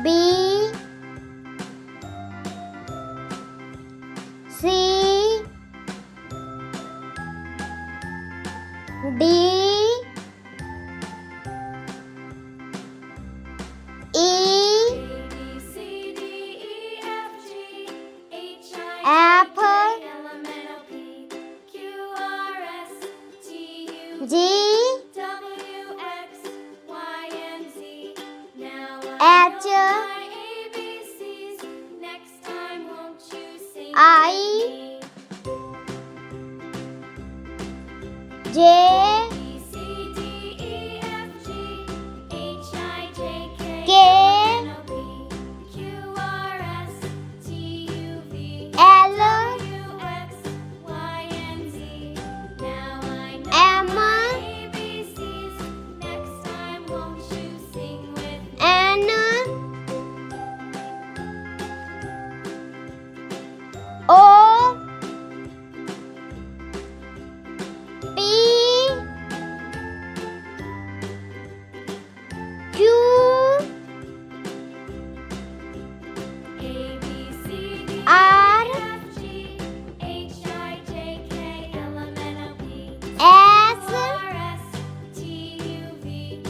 B C D E F G H I J K L M N O P Q R S T U V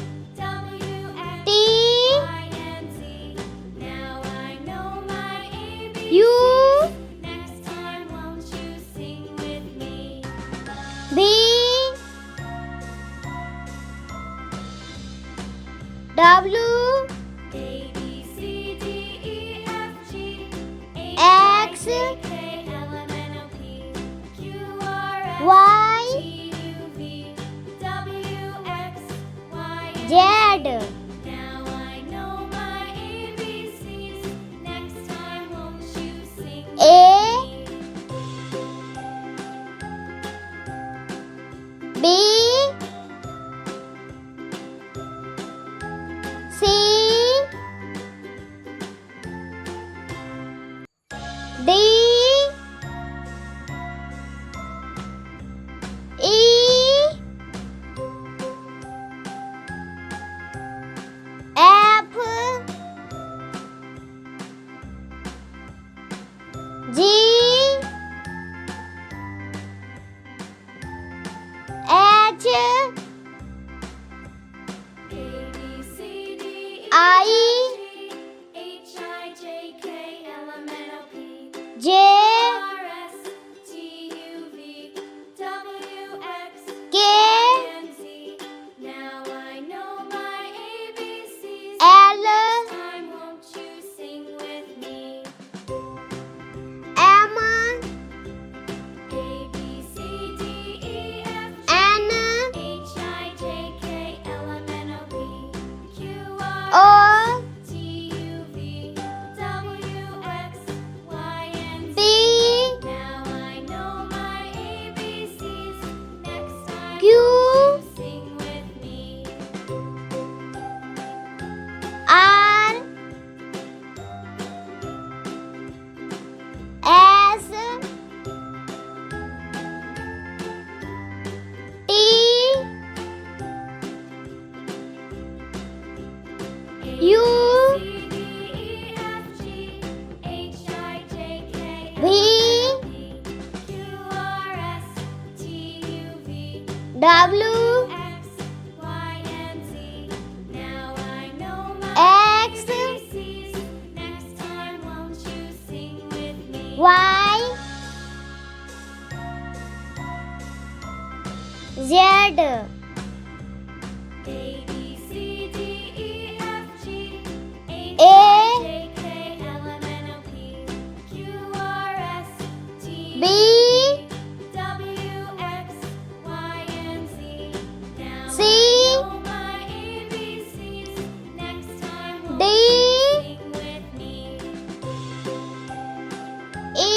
W X Y Z A B C D E F G H I J K L M N O P Q R S T U V W X Y Z A B C D E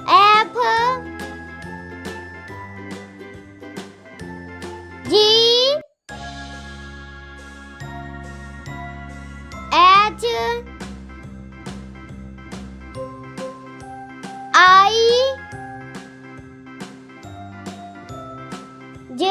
F G H I J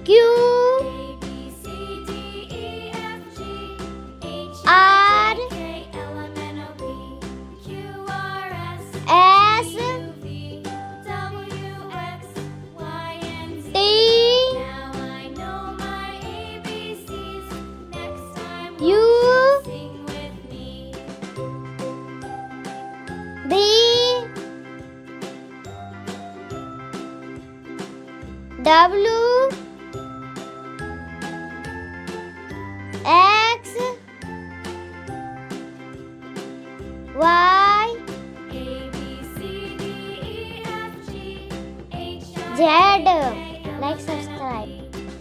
Q R S T U V W X Y Z. Like, subscribe.